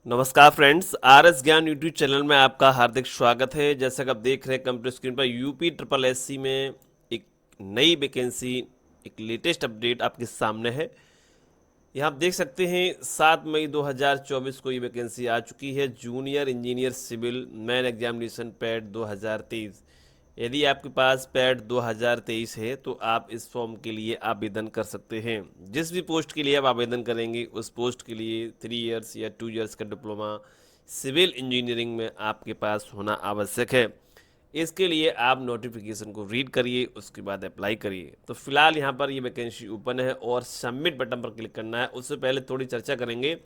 नमस्कार friends, R S ज्ञान YouTube channel में आपका हार्दिक स्वागत है। जैसा कि आप देख रहे हैं कंप्यूटर स्क्रीन पर यूपी ट्रिपल एस सी में एक नई वैकेंसी, एक लेटेस्ट अपडेट आपके सामने है। यहाँ आप देख सकते हैं 7 मई 2024 को ये वैकेंसी आ चुकी है। Junior engineer civil man examination pad 2023। यदि आपके पास पैड 2023 है तो आप इस फॉर्म के लिए आवेदन कर सकते हैं। जिस भी पोस्ट के लिए आप आवेदन करेंगे उस पोस्ट के लिए 3 इयर्स या 2 इयर्स का डिप्लोमा सिविल इंजीनियरिंग में आपके पास होना आवश्यक है। इसके लिए आप नोटिफिकेशन को रीड करिए, उसके बाद अप्लाई करिए। तो फिलहाल यहाँ पर ये वैकेंसी ओपन है और सबमिट बटन पर क्लिक करना है। उससे पहले थोड़ी चर्चा करेंगे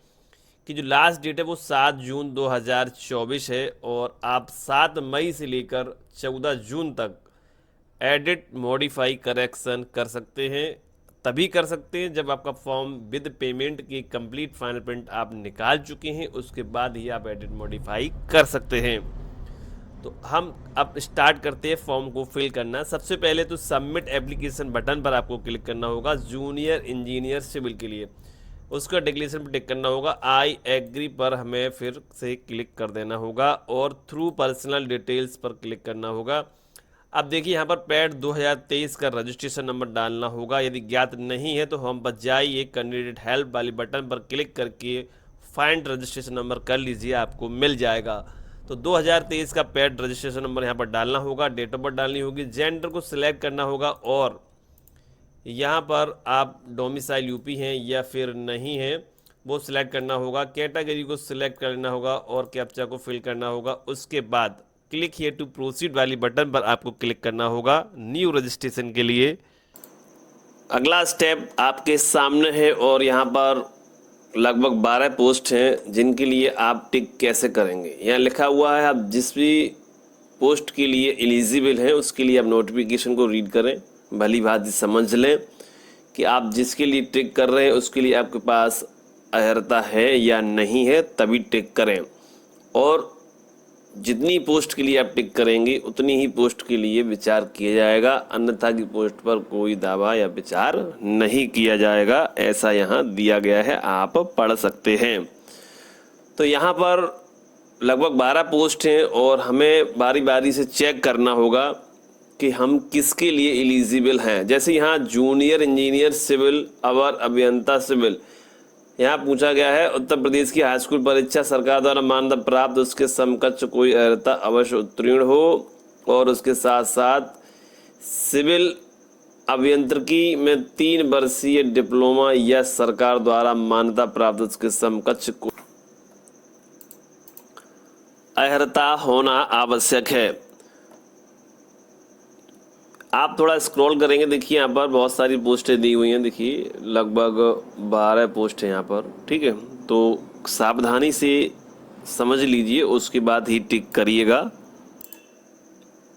कि जो लास्ट डेट है वो 7 जून 2024 है और आप 7 मई से लेकर 14 जून तक एडिट मॉडिफाई करेक्शन कर सकते हैं। तभी कर सकते हैं जब आपका फॉर्म विद पेमेंट की कंप्लीट फाइनल प्रिंट आप निकाल चुके हैं, उसके बाद ही आप एडिट मॉडिफाई कर सकते हैं। तो हम अब स्टार्ट करते हैं फॉर्म को फिल करना। सबसे पहले तो सबमिट एप्लीकेशन बटन पर आपको क्लिक करना होगा जूनियर इंजीनियर सिविल के लिए। उसका डिक्लेरेशन पर टिक करना होगा। आई एग्री पर हमें फिर से क्लिक कर देना होगा और थ्रू पर्सनल डिटेल्स पर क्लिक करना होगा। अब देखिए यहाँ पर पैड 2023 का रजिस्ट्रेशन नंबर डालना होगा। यदि ज्ञात नहीं है तो हम बजाय ये कैंडिडेट हेल्प वाली बटन पर क्लिक करके फाइंड रजिस्ट्रेशन नंबर कर लीजिए, आपको मिल जाएगा। तो 2023 का पैड रजिस्ट्रेशन नंबर यहाँ पर डालना होगा। डेट ऑफ बर्थ डालनी होगी। जेंडर को सिलेक्ट करना होगा और यहाँ पर आप डोमिसाइल यूपी हैं या फिर नहीं हैं वो सिलेक्ट करना होगा। कैटेगरी को सिलेक्ट करना होगा और कैप्चा को फिल करना होगा। उसके बाद क्लिक हियर टू प्रोसीड वाली बटन पर आपको क्लिक करना होगा न्यू रजिस्ट्रेशन के लिए। अगला स्टेप आपके सामने है और यहाँ पर लगभग 12 पोस्ट हैं जिनके लिए आप टिक कैसे करेंगे। यहाँ लिखा हुआ है आप जिस भी पोस्ट के लिए एलिजिबल हैं उसके लिए आप नोटिफिकेशन को रीड करें, भली भांति समझ लें कि आप जिसके लिए टिक कर रहे हैं उसके लिए आपके पास अर्हता है या नहीं है, तभी टिक करें। और जितनी पोस्ट के लिए आप टिक करेंगे उतनी ही पोस्ट के लिए विचार किया जाएगा, अन्यथा की पोस्ट पर कोई दावा या विचार नहीं किया जाएगा। ऐसा यहाँ दिया गया है, आप पढ़ सकते हैं। तो यहाँ पर लगभग 12 पोस्ट हैं और हमें बारी बारी से चेक करना होगा कि हम किसके लिए एलिजिबल हैं। जैसे यहाँ जूनियर इंजीनियर सिविल अवर अभियंता सिविल यहाँ पूछा गया है उत्तर प्रदेश की हाई स्कूल परीक्षा सरकार द्वारा मान्यता प्राप्त उसके समकक्ष कोई अर्हता अवश्य उत्तीर्ण हो और उसके साथ साथ सिविल अभियंत्रिकी में 3 वर्षीय डिप्लोमा या सरकार द्वारा मान्यता प्राप्त उसके समकक्ष को अर्हता होना आवश्यक है। आप थोड़ा स्क्रॉल करेंगे, देखिए यहाँ पर बहुत सारी पोस्टें दी हुई हैं। देखिए लगभग 12 पोस्ट हैं यहाँ पर, ठीक है। तो सावधानी से समझ लीजिए, उसके बाद ही टिक करिएगा।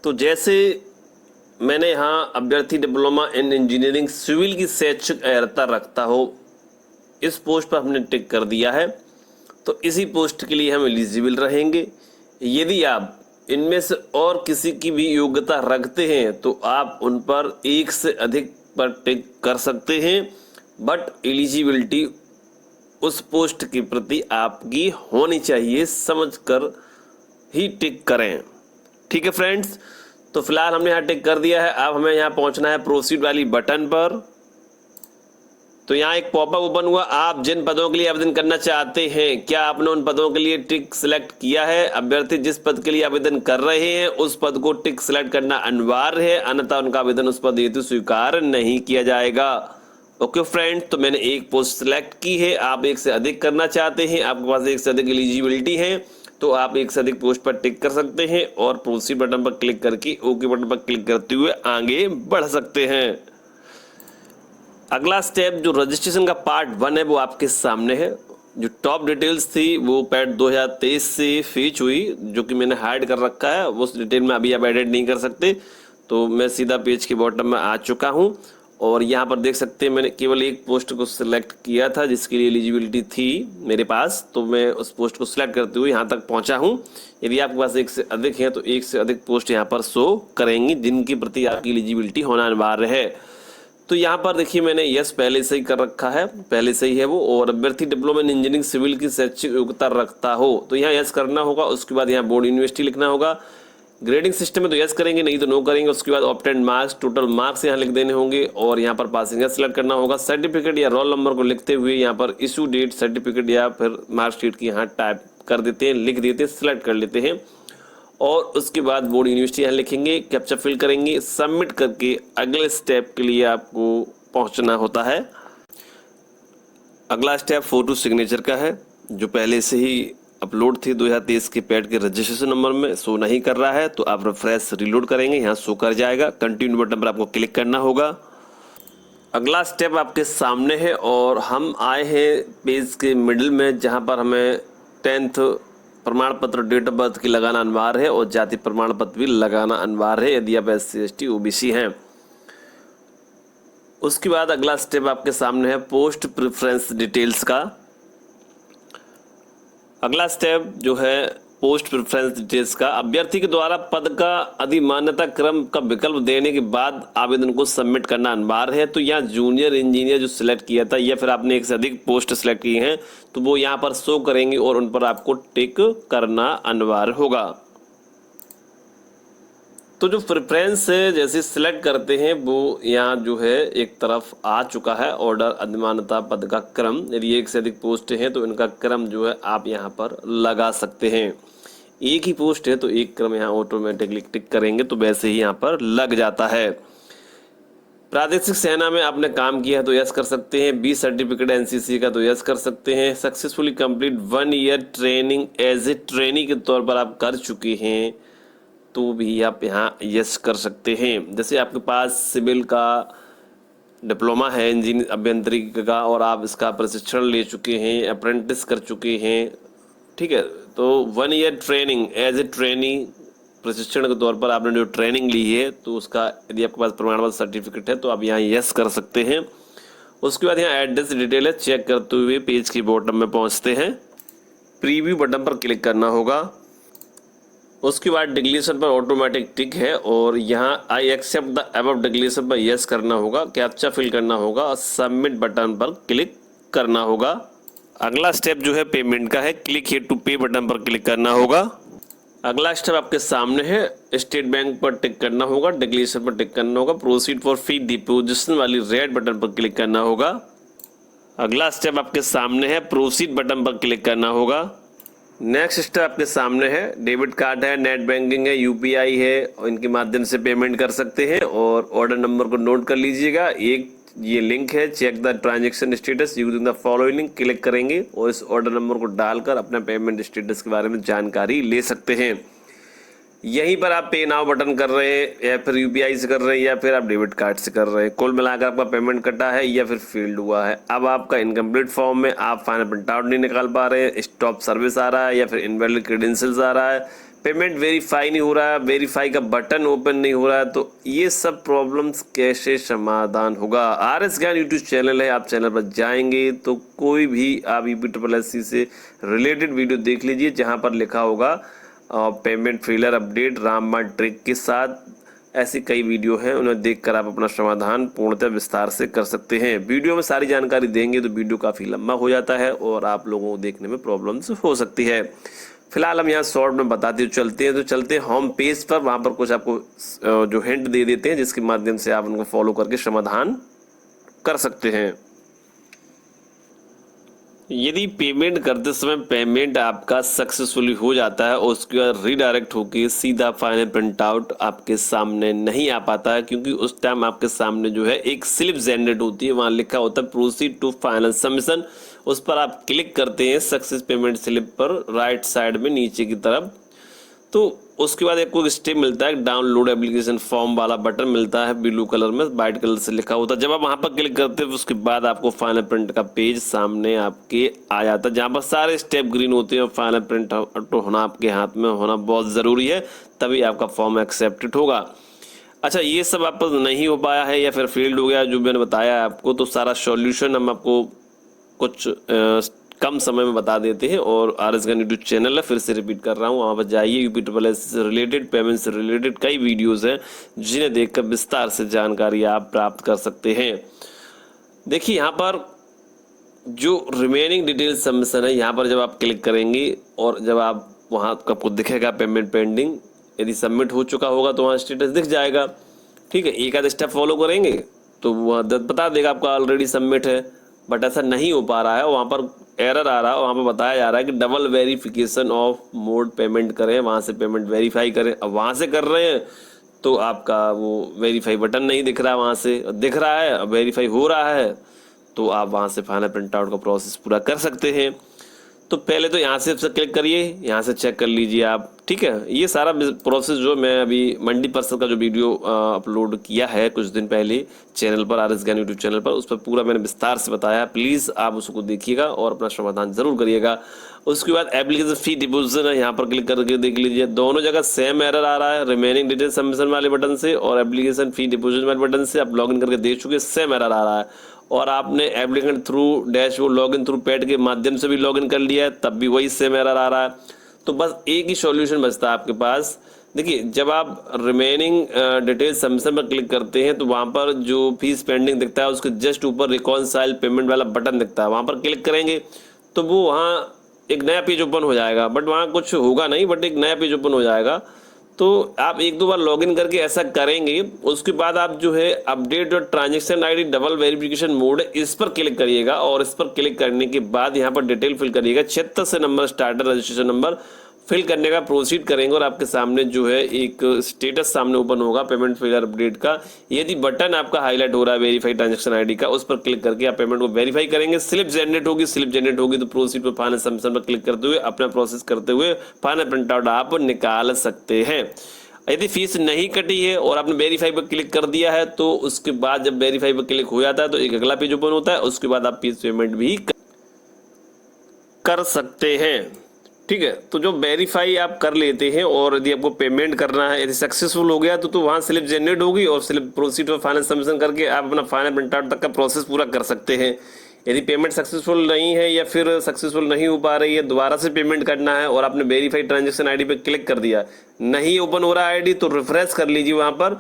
तो जैसे मैंने यहाँ अभ्यर्थी डिप्लोमा इन इंजीनियरिंग सिविल की शैक्षिक अर्हता रखता हो, इस पोस्ट पर हमने टिक कर दिया है। तो इसी पोस्ट के लिए हम एलिजिबल रहेंगे। यदि आप इनमें से और किसी की भी योग्यता रखते हैं तो आप उन पर एक से अधिक पर टिक कर सकते हैं, बट एलिजिबिलिटी उस पोस्ट के प्रति आपकी होनी चाहिए, समझकर ही टिक करें। ठीक है फ्रेंड्स, तो फिलहाल हमने यहाँ टिक कर दिया है। अब हमें यहाँ पहुँचना है प्रोसीड वाली बटन पर। तो यहाँ एक पॉपअप ओपन हुआ। आप जिन पदों के लिए आवेदन करना चाहते हैं, क्या आपने उन पदों के लिए टिक सिलेक्ट किया है? अभ्यर्थी जिस पद के लिए आवेदन कर रहे हैं उस पद को टिक सिलेक्ट करना अनिवार्य है, अन्यथा उनका आवेदन उस पद हेतु स्वीकार नहीं किया जाएगा। ओके फ्रेंड, तो मैंने एक पोस्ट सिलेक्ट की है। आप एक से अधिक करना चाहते हैं, आपके पास एक से अधिक एलिजिबिलिटी है, तो आप एक से अधिक पोस्ट पर टिक कर सकते हैं और प्रोसीड बटन पर क्लिक करके ओके बटन पर क्लिक करते हुए आगे बढ़ सकते हैं। अगला स्टेप जो रजिस्ट्रेशन का पार्ट 1 है वो आपके सामने है। जो टॉप डिटेल्स थी वो पैड 2023 से फीच हुई, जो कि मैंने हाइड कर रखा है, उस डिटेल में अभी आप एडिट नहीं कर सकते। तो मैं सीधा पेज के बॉटम में आ चुका हूँ और यहाँ पर देख सकते हैं मैंने केवल एक पोस्ट को सिलेक्ट किया था जिसके लिए एलिजिबिलिटी थी मेरे पास, तो मैं उस पोस्ट को सिलेक्ट करते हुए यहाँ तक पहुँचा हूँ। यदि आपके पास एक से अधिक है तो एक से अधिक पोस्ट यहाँ पर शो करेंगी जिनके प्रति आपकी एलिजिबिलिटी होना अनिवार्य है। तो यहाँ पर देखिए मैंने यस पहले से ही कर रखा है, पहले से ही है वो। और अभ्यर्थी डिप्लोमा इन इंजीनियरिंग सिविल की शैक्षिक योग्यता रखता हो तो यहाँ यस करना होगा। उसके बाद यहाँ बोर्ड यूनिवर्सिटी लिखना होगा। ग्रेडिंग सिस्टम में तो यस करेंगे, नहीं तो नो करेंगे। उसके बाद ऑब्टेन्ड मार्क्स, टोटल मार्क्स यहाँ लिख देने होंगे और यहाँ पर पासिंग सेलेक्ट करना होगा। सर्टिफिकेट या रोल नंबर को लिखते हुए यहाँ पर इशू डेट, सर्टिफिकेट या फिर मार्कशीट की यहाँ टाइप कर देते हैं, लिख देते हैं, सिलेक्ट कर लेते हैं। और उसके बाद बोर्ड यूनिवर्सिटी यहाँ लिखेंगे, कैप्चा फिल करेंगे, सबमिट करके अगले स्टेप के लिए आपको पहुंचना होता है। अगला स्टेप फोटो सिग्नेचर का है, जो पहले से ही अपलोड थी 2023 के पैड के रजिस्ट्रेशन नंबर में शो नहीं कर रहा है, तो आप रिफ्रेश रीलोड करेंगे, यहाँ शो कर जाएगा। कंटिन्यू बटन पर आपको क्लिक करना होगा। अगला स्टेप आपके सामने है और हम आए हैं पेज के मिडिल में, जहाँ पर हमें 10th प्रमाण पत्र, डेट ऑफ बर्थ की लगाना अनिवार्य है और जाति प्रमाण पत्र भी लगाना अनिवार्य है यदि आप SC ST OBC हैं। उसके बाद अगला स्टेप आपके सामने है पोस्ट प्रेफरेंस डिटेल्स का। अगला स्टेप जो है पोस्ट प्रेफरेंस डिटेल्स का, अभ्यर्थी के द्वारा पद का अधिमान्यता क्रम का विकल्प देने के बाद आवेदन को सबमिट करना अनिवार्य है। तो यहाँ जूनियर इंजीनियर जो सिलेक्ट किया था या फिर आपने एक से अधिक पोस्ट सिलेक्ट की हैं तो वो यहाँ पर शो करेंगे और उन पर आपको टिक करना अनिवार्य होगा। तो जो प्रेफरेंस है जैसे सिलेक्ट करते हैं वो यहाँ जो है एक तरफ आ चुका है, ऑर्डर अधिमान्यता पद का क्रम। यदि एक से अधिक पोस्ट हैं तो इनका क्रम जो है आप यहाँ पर लगा सकते हैं। एक ही पोस्ट है तो एक क्रम यहाँ ऑटोमेटिकली टिक करेंगे तो वैसे ही यहाँ पर लग जाता है। प्रादेशिक सेना में आपने काम किया है तो यस कर सकते हैं। 20 सर्टिफिकेट NCC का तो यस कर सकते हैं। Successfully complete 1 year training as a trainee के तौर पर आप कर चुके हैं तो भी आप यहाँ यस कर सकते हैं। जैसे आपके पास सिविल का डिप्लोमा है इंजीनियर अभियांत्रिकी का और आप इसका प्रशिक्षण ले चुके हैं, अप्रेंटिस कर चुके हैं, ठीक है, तो 1 year training as a trainee प्रशिक्षण के तौर पर आपने जो ट्रेनिंग ली है तो उसका यदि आपके पास प्रमाण पत्र सर्टिफिकेट है तो आप यहाँ यस कर सकते हैं। उसके बाद यहाँ एड्रेस डिटेल है, चेक करते हुए पेज की बॉटम में पहुँचते हैं, प्रीव्यू बटन पर क्लिक करना होगा। उसके बाद डिक्लेरेशन पर ऑटोमेटिक टिक है और यहाँ I accept the above declaration पर यस करना होगा, कैप्चा फिल करना होगा और सबमिट बटन पर क्लिक करना होगा। अगला स्टेप जो है पेमेंट का है, क्लिक हियर टू पे बटन पर क्लिक करना होगा। अगला स्टेप आपके सामने है, स्टेट बैंक पर टिक करना होगा, डिक्लेरेशन पर टिक करना होगा, प्रोसीड फॉर फी डिपोजिशन वाली रेड बटन पर क्लिक करना होगा। अगला स्टेप आपके सामने है, प्रोसीड बटन पर क्लिक करना होगा। नेक्स्ट स्टेप आपके सामने है, डेबिट कार्ड है, नेट बैंकिंग है, UPI है और इनके माध्यम से पेमेंट कर सकते हैं। और ऑर्डर नंबर को नोट कर लीजिएगा, एक ये लिंक है, check the transaction status using the following link, click करेंगे और इस ऑर्डर नंबर को डालकर अपना पेमेंट स्टेटस के बारे में जानकारी ले सकते हैं। यहीं पर आप पे नाउ बटन कर रहे हैं या फिर UPI से कर रहे हैं या फिर आप डेबिट कार्ड से कर रहे हैं, कुल मिलाकर आपका पेमेंट कटा है या फिर फेल्ड हुआ है। अब आपका इनकम्प्लीट फॉर्म में आप फाइनल प्रिंट आउट नहीं निकाल पा रहे हैं, स्टॉप सर्विस आ रहा है या फिर इनवैलिड क्रेडेंशियल्स आ रहा है, पेमेंट वेरीफाई नहीं हो रहा है, वेरीफाई का बटन ओपन नहीं हो रहा है, तो ये सब प्रॉब्लम्स कैसे समाधान होगा। RS ज्ञान यूट्यूब चैनल है, आप चैनल पर जाएंगे तो कोई भी आप UPSSC से रिलेटेड वीडियो देख लीजिए जहाँ पर लिखा होगा पेमेंट फेलियर अपडेट रामबाण ट्रिक के साथ। ऐसी कई वीडियो हैं, उन्हें देखकर आप अपना समाधान पूर्णतः विस्तार से कर सकते हैं। वीडियो में सारी जानकारी देंगे तो वीडियो काफ़ी लंबा हो जाता है और आप लोगों को देखने में प्रॉब्लम्स हो सकती है। फिलहाल हम यहाँ शॉर्ट में बताते हुए चलते हैं, तो चलते हैं होम पेज पर, वहाँ पर कुछ आपको जो हिंट दे देते हैं जिसके माध्यम से आप उनको फॉलो करके समाधान कर सकते हैं। यदि पेमेंट करते समय पेमेंट आपका सक्सेसफुली हो जाता है और उसके बाद रीडायरेक्ट होकर सीधा फाइनल प्रिंट आउट आपके सामने नहीं आ पाता है, क्योंकि उस टाइम आपके सामने जो है एक स्लिप जनरेट होती है, वहाँ लिखा होता है प्रोसीड टू फाइनल सबमिशन। उस पर आप क्लिक करते हैं सक्सेस पेमेंट स्लिप पर राइट साइड में नीचे की तरफ, तो उसके बाद एक कोई स्टेप मिलता है, डाउनलोड एप्लीकेशन फॉर्म वाला बटन मिलता है ब्लू कलर में, वाइट कलर से लिखा होता है। जब आप वहाँ पर क्लिक करते हैं उसके बाद आपको फाइनल प्रिंट का पेज सामने आपके आ जाता है, जहाँ पर सारे स्टेप ग्रीन होते हैं और फाइनल प्रिंट आउट होना आपके हाथ में होना बहुत ज़रूरी है, तभी आपका फॉर्म एक्सेप्टेड होगा। अच्छा, ये सब आप नहीं हो पाया है या फिर फेल्ड हो गया जो मैंने बताया आपको, तो सारा सॉल्यूशन हम आपको कुछ कम समय में बता देते हैं। और RS ज्ञान यूट्यूब चैनल है, फिर से रिपीट कर रहा हूँ, वहाँ पर जाइए। यूपी ट्रिपल एस से रिलेटेड, पेमेंट से रिलेटेड कई वीडियोज़ हैं जिन्हें देखकर विस्तार से जानकारी आप प्राप्त कर सकते हैं। देखिए यहाँ पर जो रिमेनिंग डिटेल सबमिशन है, यहाँ पर जब आप क्लिक करेंगे और जब आप वहाँ आपको दिखेगा पेमेंट पेंडिंग, यदि सबमिट हो चुका होगा तो वहाँ स्टेटस दिख जाएगा। ठीक है, एक आध स्टेप फॉलो करेंगे तो वह बता देगा आपका ऑलरेडी सबमिट है। बट ऐसा नहीं हो पा रहा है, वहाँ पर एरर आ रहा है, वहाँ पर बताया जा रहा है कि double verification of mode payment करें, वहाँ से पेमेंट वेरीफाई करें। अब वहाँ से कर रहे हैं तो आपका वो वेरीफाई बटन नहीं दिख रहा है, वहाँ से दिख रहा है, अब वेरीफाई हो रहा है तो आप वहाँ से फाइनल प्रिंट आउट का प्रोसेस पूरा कर सकते हैं। तो पहले तो यहाँ से क्लिक करिए, यहाँ से चेक कर लीजिए आप। ठीक है, ये सारा प्रोसेस जो मैं अभी मंडी पर्सन का जो वीडियो अपलोड किया है कुछ दिन पहले चैनल पर, RS ज्ञान यूट्यूब चैनल पर, उस पर पूरा मैंने विस्तार से बताया। प्लीज़ आप उसको देखिएगा और अपना समाधान जरूर करिएगा। उसके बाद एप्लीकेशन फी डिपोजिशन है, यहाँ पर क्लिक करके देख लीजिए, दोनों जगह सेम एरर आ रहा है, रिमेनिंग डिटेल सबमिशन वाले बटन से और एप्लीकेशन फी डिपोजिशन वाले बटन से। आप लॉगिन करके देख चुके, सेम एरर आ रहा है। और आपने applicant through dashboard login through pad के माध्यम से भी लॉगिन कर लिया है, तब भी वही सेम एरर आ रहा है। तो बस एक ही सॉल्यूशन बचता है आपके पास। देखिए, जब आप रिमेनिंग डिटेल सबमिशन पर क्लिक करते हैं तो वहाँ पर जो फीस पेंडिंग दिखता है उसके जस्ट ऊपर रिकॉन्साइल पेमेंट वाला बटन दिखता है, वहाँ पर क्लिक करेंगे तो वो वहाँ एक नया पेज ओपन हो जाएगा। बट वहाँ कुछ होगा नहीं, बट एक नया पेज ओपन हो जाएगा। तो आप एक दो बार लॉगिन करके ऐसा करेंगे, उसके बाद आप जो है अपडेट और transaction ID double verification mode, इस पर क्लिक करिएगा। और इस पर क्लिक करने के बाद यहाँ पर डिटेल फिल करिएगा, 76 से number starter registration number fill करने का प्रोसीड करेंगे और आपके सामने जो है एक स्टेटस सामने ओपन होगा पेमेंट फेलियर अपडेट का। यदि बटन आपका हाईलाइट हो रहा है वेरीफाई ट्रांजैक्शन आईडी का, उस पर क्लिक करके आप पेमेंट को वेरीफाई करेंगे। स्लिप जनरेट होगी, स्लिप जनरेट होगी तो प्रोसीड पर फाइनल सबमिशन पर क्लिक करते हुए अपना प्रोसेस करते हुए फाइनल प्रिंट आउट आप निकाल सकते हैं। यदि फीस नहीं कटी है और आपने वेरीफाई पर क्लिक कर दिया है तो उसके बाद जब वेरीफाई पर क्लिक हो जाता है तो एक अगला पेज ओपन होता है, उसके बाद आप फीस पेमेंट भी कर सकते हैं। ठीक है, तो जो वेरीफाई आप कर लेते हैं और यदि आपको पेमेंट करना है, यदि सक्सेसफुल हो गया तो वहाँ स्लिप जनरेट होगी और स्लिप प्रोसीड और फाइनल सबमिशन करके आप अपना फाइनल प्रिंट आउट तक का प्रोसेस पूरा कर सकते हैं। यदि पेमेंट सक्सेसफुल नहीं है या फिर सक्सेसफुल नहीं हो पा रही है, दोबारा से पेमेंट करना है और आपने वेरीफाई ट्रांजैक्शन आईडी पे क्लिक कर दिया, नहीं ओपन हो रहा है आईडी, तो रिफ्रेश कर लीजिए वहाँ पर।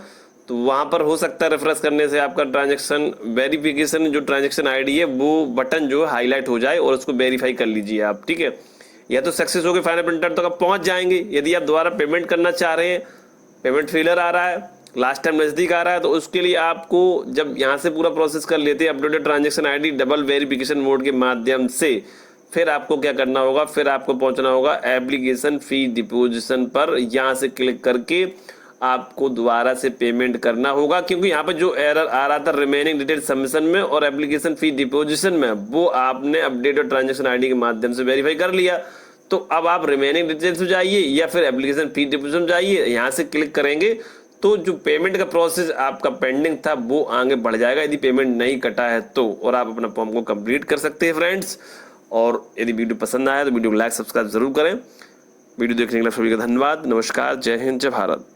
तो वहाँ पर हो सकता है रिफ्रेश करने से आपका ट्रांजैक्शन वेरिफिकेशन जो ट्रांजैक्शन आईडी है वो बटन जो है हाईलाइट हो जाए और उसको वेरीफाई कर लीजिए आप। ठीक है, या तो सक्सेस हो गए फाइनल प्रिंट आउट तक आप पहुंच जाएंगे। यदि आप दोबारा पेमेंट करना चाह रहे हैं, पेमेंट फेलियर आ रहा है, लास्ट टाइम नज़दीक आ रहा है, तो उसके लिए आपको जब यहाँ से पूरा प्रोसेस कर लेते हैं updated transaction ID double verification mode के माध्यम से, फिर आपको क्या करना होगा, फिर आपको पहुंचना होगा एप्लीकेशन फी डिपोजिशन पर। यहाँ से क्लिक करके आपको दोबारा से पेमेंट करना होगा, क्योंकि यहाँ पर जो एरर आ रहा था रिमेनिंग डिटेल सबमिशन में और एप्लीकेशन फी डिपोजिशन में, वो आपने अपडेटेड ट्रांजैक्शन आईडी के माध्यम से वेरीफाई कर लिया। तो अब आप रिमेनिंग डिटेल्स में जाइए या फिर एप्लीकेशन फी डिपोजिशन जाइए, यहाँ से क्लिक करेंगे तो जो पेमेंट का प्रोसेस आपका पेंडिंग था वो आगे बढ़ जाएगा, यदि पेमेंट नहीं कटा है तो, और आप अपना फॉर्म को कंप्लीट कर सकते हैं फ्रेंड्स। और यदि वीडियो पसंद आया तो वीडियो को लाइक सब्सक्राइब जरूर करें। वीडियो देखने के लिए सभी का धन्यवाद। नमस्कार, जय हिंद, जय भारत।